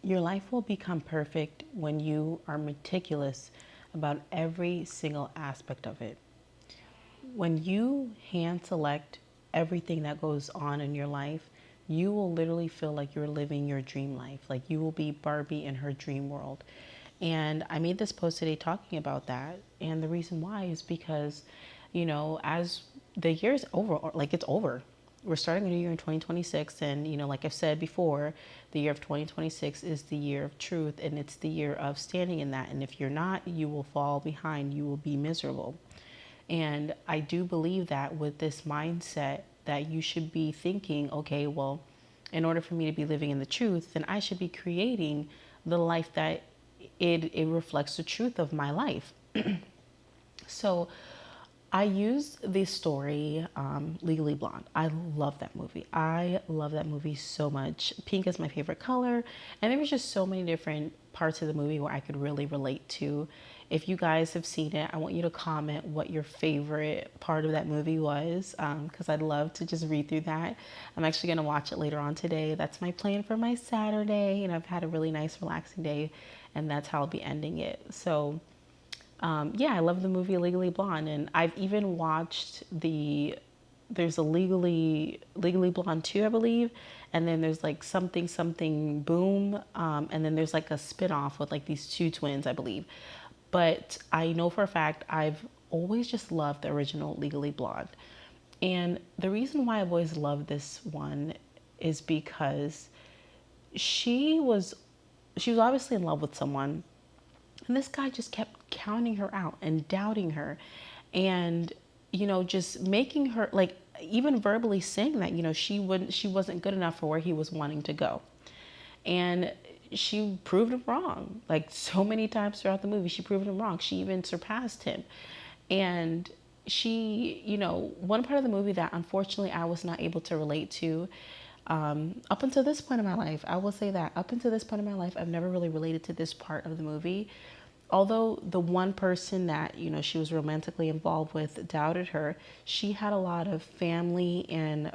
Your life will become perfect when you are meticulous about every single aspect of it. When you hand select everything that goes on in your life, you will literally feel like you're living your dream life. Like you will be Barbie in her dream world. And I made this post today talking about that. And the reason why is because, as the year's over, like it's over, we're starting a new year in 2026. And, like I've said before, the year of 2026 is the year of truth and it's the year of standing in that. And if you're not, you will fall behind, you will be miserable. And I do believe that with this mindset, that you should be thinking, okay, well, in order for me to be living in the truth, then I should be creating the life that it reflects the truth of my life. So I used the story Legally Blonde. I love that movie. I love that movie so much. Pink is my favorite color. And there was just so many different parts of the movie where I could really relate to. If you guys have seen it, I want you to comment what your favorite part of that movie was, because I'd love to just read through that. I'm actually going to watch it later on today. That's my plan for my Saturday. And I've had a really nice, relaxing day, and that's how I'll be ending it. So yeah, I love the movie Legally Blonde, and I've even watched there's a Legally Blonde 2, I believe, and then there's like something boom, and then there's like a spin-off with like these two twins, I believe. But I know for a fact I've always just loved the original Legally Blonde. And the reason why I've always loved this one is because she was she was obviously in love with someone, and this guy just kept counting her out and doubting her, and just making her, like, even verbally saying that she wasn't good enough for where he was wanting to go. And she proved him wrong, like so many times throughout the movie. She proved him wrong. She even surpassed him. And one part of the movie that unfortunately I was not able to relate to, up until this point in my life, I will say that up until this point in my life, I've never really related to this part of the movie. Although the one person that she was romantically involved with doubted her, she had a lot of family and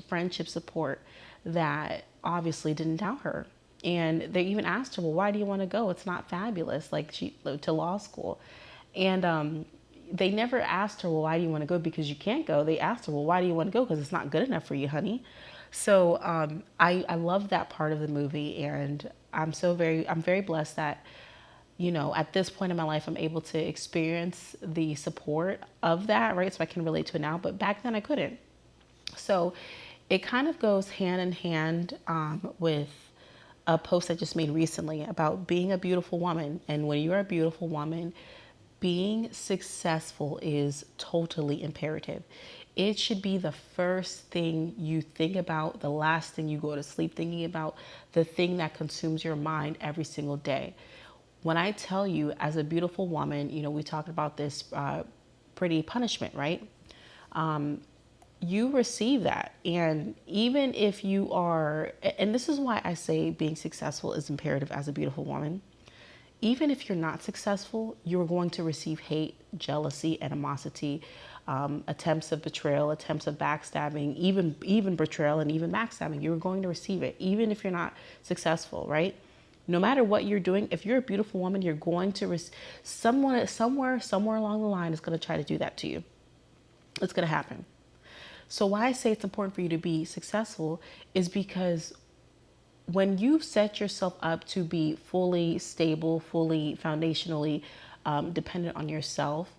friendship support that obviously didn't doubt her. And they even asked her, well, why do you want to go? It's not fabulous, like she to law school. And they never asked her, well, why do you want to go? Because you can't go. They asked her, well, why do you want to go? Because it's not good enough for you, honey. So I love that part of the movie, and I'm very blessed that at this point in my life, I'm able to experience the support of that, right? So I can relate to it now, but back then I couldn't. So it kind of goes hand in hand with a post I just made recently about being a beautiful woman. And when you're a beautiful woman, being successful is totally imperative. It should be the first thing you think about, the last thing you go to sleep thinking about, the thing that consumes your mind every single day. When I tell you, as a beautiful woman, we talked about this pretty punishment, right? You receive that. And even if you are, and this is why I say being successful is imperative as a beautiful woman. Even if you're not successful, you're going to receive hate, jealousy, animosity, attempts of betrayal, attempts of backstabbing, even betrayal and even backstabbing. You're going to receive it, even if you're not successful, right? No matter what you're doing, if you're a beautiful woman, you're going to someone somewhere along the line is going to try to do that to you. It's going to happen. So why I say it's important for you to be successful is because when you set yourself up to be fully stable, fully foundationally dependent on yourself,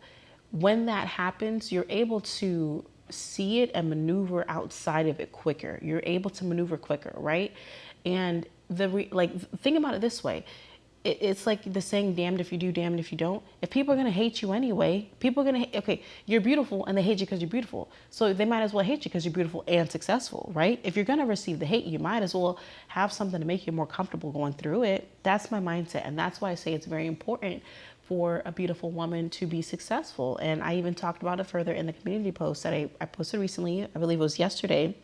when that happens, you're able to see it and maneuver outside of it quicker. You're able to maneuver quicker, right? And think about it this way. It's like the saying, damned if you do, damned if you don't. If people are going to hate you anyway, people are going to, okay, you're beautiful and they hate you because you're beautiful. So they might as well hate you because you're beautiful and successful, right? If you're going to receive the hate, you might as well have something to make you more comfortable going through it. That's my mindset. And that's why I say it's very important for a beautiful woman to be successful. And I even talked about it further in the community post that I posted recently. I believe it was yesterday.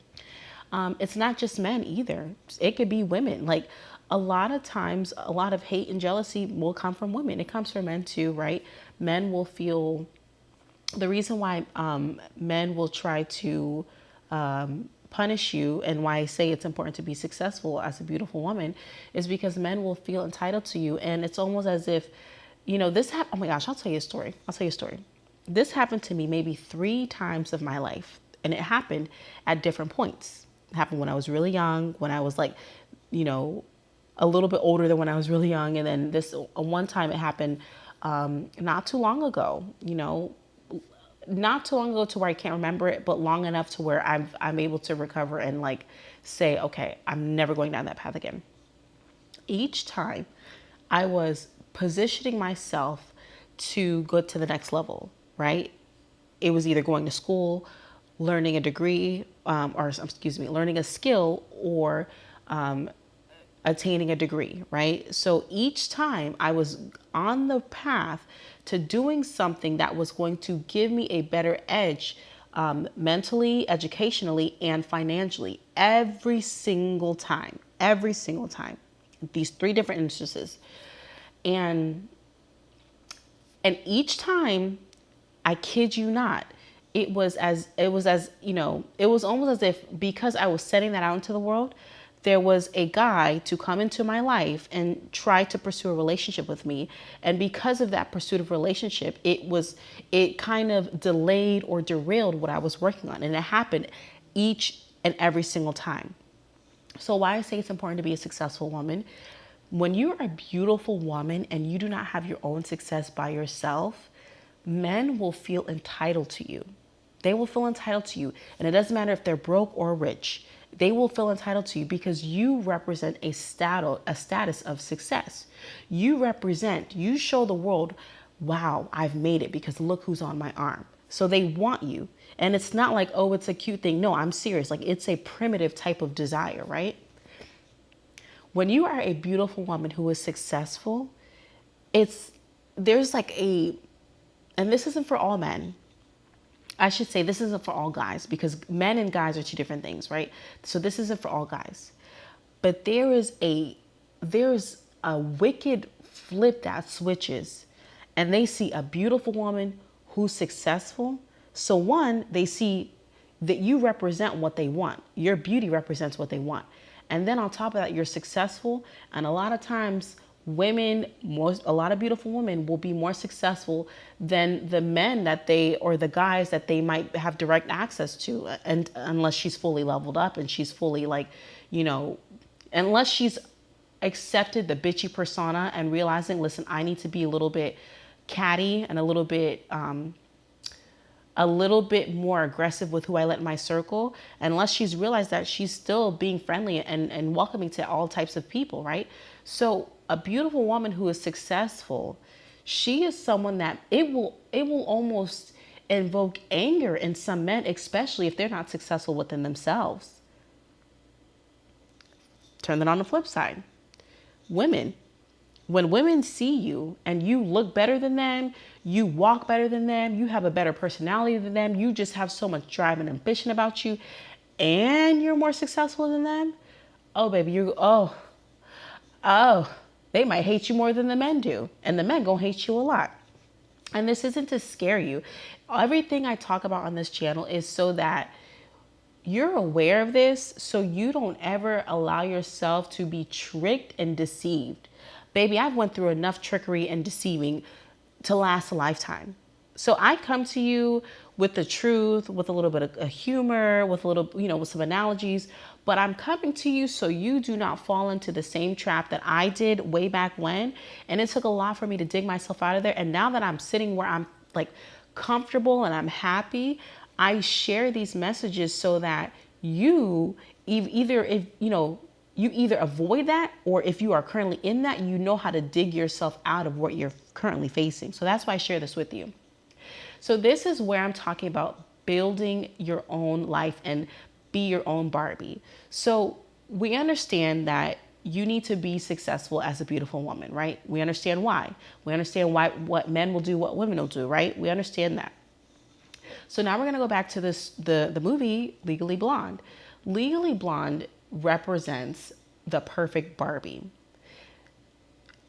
It's not just men either. It could be women. Like, a lot of times, a lot of hate and jealousy will come from women. It comes from men too, right? Men will feel, the reason why men will try to punish you, and why I say it's important to be successful as a beautiful woman, is because men will feel entitled to you. And it's almost as if, oh my gosh, I'll tell you a story. This happened to me maybe 3 times of my life, and it happened at different points. It happened when I was really young, when I was like, a little bit older than when I was really young. And then this one time it happened not too long ago, not too long ago to where I can't remember it, but long enough to where I'm able to recover and like say, okay, I'm never going down that path again. Each time I was positioning myself to go to the next level, right? It was either going to school, learning a degree, learning a skill, or attaining a degree, right? So each time I was on the path to doing something that was going to give me a better edge, mentally, educationally, and financially, every single time, these 3 different instances. And each time, I kid you not, it was almost as if, because I was setting that out into the world, there was a guy to come into my life and try to pursue a relationship with me. And because of that pursuit of relationship, it kind of delayed or derailed what I was working on. And it happened each and every single time. So why I say it's important to be a successful woman: when you're a beautiful woman and you do not have your own success by yourself, men will feel entitled to you. They will feel entitled to you. And it doesn't matter if they're broke or rich. They will feel entitled to you because you represent a status of success. You show the world, wow, I've made it because look who's on my arm. So they want you. And it's not like, oh, it's a cute thing. No, I'm serious. Like, it's a primitive type of desire, right? When you are a beautiful woman who is successful, there's like and this isn't for all men. I should say this isn't for all guys, because men and guys are 2 different things, right? So this isn't for all guys. But there's a wicked flip that switches, and they see a beautiful woman who's successful. So one, they see that you represent what they want. Your beauty represents what they want. And then on top of that, you're successful. And a lot of times a lot of beautiful women will be more successful than the men or the guys that they might have direct access to. And unless she's fully leveled up and she's fully unless she's accepted the bitchy persona and realizing, listen, I need to be a little bit catty and a little bit more aggressive with who I let in my circle, unless she's realized that she's still being friendly and welcoming to all types of people, right? So a beautiful woman who is successful, she is someone that it will almost invoke anger in some men, especially if they're not successful within themselves. Turn that on the flip side. Women, when women see you and you look better than them, you walk better than them, you have a better personality than them, you just have so much drive and ambition about you, and you're more successful than them, oh baby, they might hate you more than the men do. And the men gonna hate you a lot. And this isn't to scare you. Everything I talk about on this channel is so that you're aware of this, so you don't ever allow yourself to be tricked and deceived. Baby, I've went through enough trickery and deceiving to last a lifetime. So I come to you with the truth, with a little bit of humor, with with some analogies, but I'm coming to you so you do not fall into the same trap that I did way back when. And it took a lot for me to dig myself out of there. And now that I'm sitting where I'm like comfortable and I'm happy, I share these messages so that you either avoid that, or if you are currently in that, you know how to dig yourself out of what you're currently facing. So that's why I share this with you. So this is where I'm talking about building your own life and be your own Barbie. So we understand that you need to be successful as a beautiful woman, right? We understand why. We understand what men will do, what women will do, right? We understand that. So now we're going to go back to the movie Legally Blonde. Legally Blonde represents the perfect Barbie.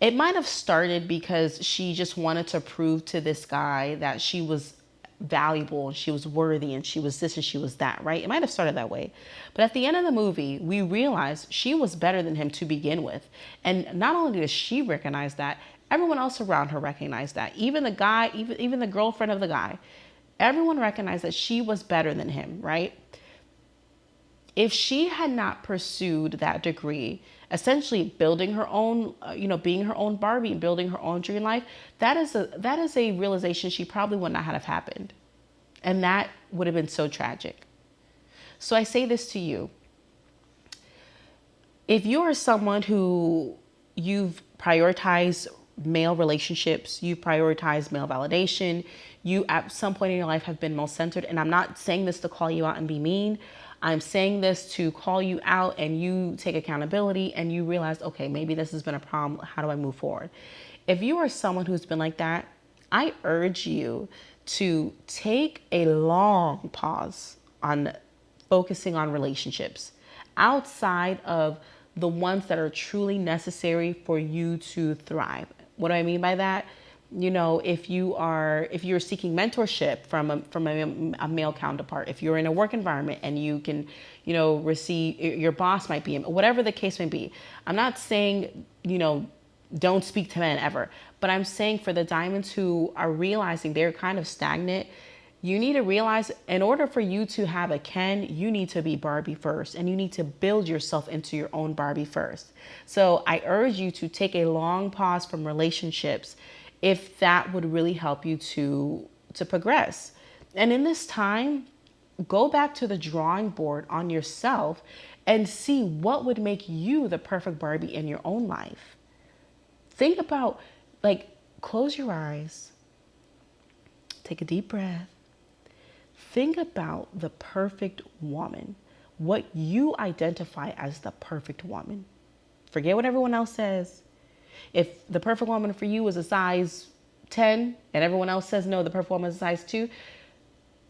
It might have started because she just wanted to prove to this guy that she was valuable and she was worthy and she was this and she was that, right? It might have started that way. But at the end of the movie, we realized she was better than him to begin with. And not only does she recognize that, everyone else around her recognized that. Even the guy, even the girlfriend of the guy, everyone recognized that she was better than him, right? If she had not pursued that degree, essentially building her own, being her own Barbie and building her own dream life, that is a realization she probably would not have happened. And that would have been so tragic. So I say this to you. If you are someone who you've prioritized male relationships, you've prioritized male validation, you at some point in your life have been male centered, and I'm not saying this to call you out and be mean. I'm saying this to call you out and you take accountability and you realize, okay, maybe this has been a problem. How do I move forward? If you are someone who's been like that, I urge you to take a long pause on focusing on relationships outside of the ones that are truly necessary for you to thrive. What do I mean by that? If you're seeking mentorship from a male counterpart, if you're in a work environment and you can, receive, your boss might be, whatever the case may be. I'm not saying, don't speak to men ever, but I'm saying for the diamonds who are realizing they're kind of stagnant, you need to realize in order for you to have a Ken, you need to be Barbie first, and you need to build yourself into your own Barbie first. So I urge you to take a long pause from relationships if that would really help you to progress. And in this time, go back to the drawing board on yourself and see what would make you the perfect Barbie in your own life. Think about, close your eyes, take a deep breath. Think about the perfect woman, what you identify as the perfect woman. Forget what everyone else says. If the perfect woman for you is a size 10 and everyone else says, no, the perfect woman is a size 2,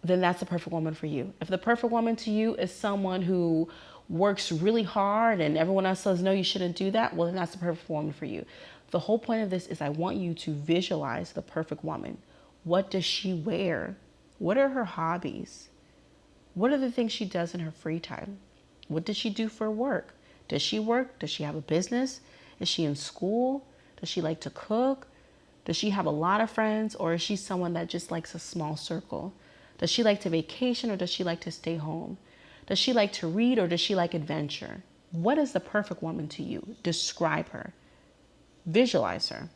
then that's the perfect woman for you. If the perfect woman to you is someone who works really hard and everyone else says, no, you shouldn't do that, well, then that's the perfect woman for you. The whole point of this is I want you to visualize the perfect woman. What does she wear? What are her hobbies? What are the things she does in her free time? What does she do for work? Does she work? Does she have a business? Is she in school? Does she like to cook? Does she have a lot of friends, or is she someone that just likes a small circle? Does she like to vacation, or does she like to stay home? Does she like to read, or does she like adventure? What is the perfect woman to you? Describe her. Visualize her.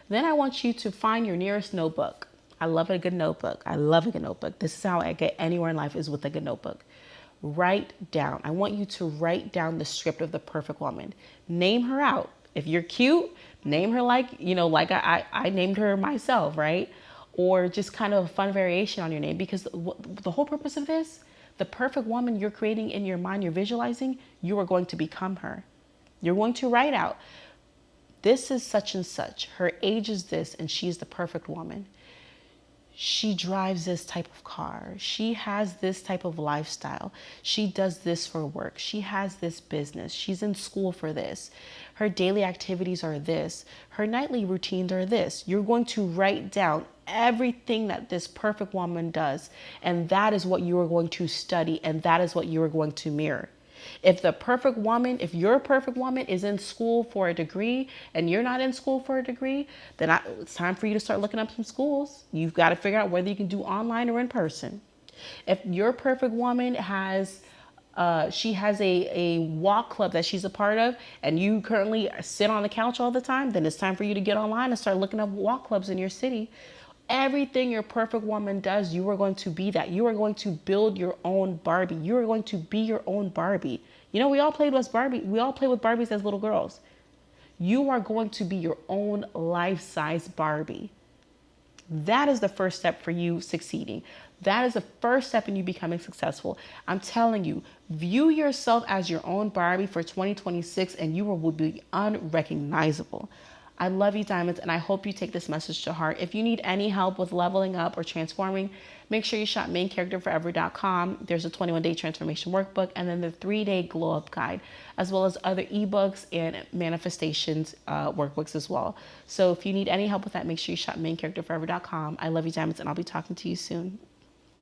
Then I want you to find your nearest notebook. I love a good notebook. This is how I get anywhere in life, is with a good notebook. Write down. I want you to write down the script of the perfect woman. Name her out. If you're cute, name her like I named her myself, right? Or just kind of a fun variation on your name, because the whole purpose of this, the perfect woman you're creating in your mind, you're visualizing, you are going to become her. You're going to write out, this is such and such. Her age is this, and she's the perfect woman. She drives this type of car. She has this type of lifestyle. She does this for work. She has this business. She's in school for this. Her daily activities are this. Her nightly routines are this. You're going to write down everything that this perfect woman does. And that is what you are going to study. And that is what you are going to mirror. If your perfect woman is in school for a degree and you're not in school for a degree, then it's time for you to start looking up some schools. You've got to figure out whether you can do online or in person. If your perfect woman has a walk club that she's a part of, and you currently sit on the couch all the time, then it's time for you to get online and start looking up walk clubs in your city. Everything your perfect woman does, you are going to be that. You are going to build your own Barbie. You are going to be your own Barbie. We all played with Barbie. We all played with Barbies as little girls. You are going to be your own life-size Barbie. That is the first step for you succeeding. That is the first step in you becoming successful. I'm telling you, view yourself as your own Barbie for 2026, and you will be unrecognizable. I love you, diamonds, and I hope you take this message to heart. If you need any help with leveling up or transforming, make sure you shop maincharacterforever.com. There's a 21-day transformation workbook and then the 3-day glow up guide, as well as other ebooks and manifestations workbooks as well. So if you need any help with that, make sure you shop maincharacterforever.com. I love you, diamonds, and I'll be talking to you soon.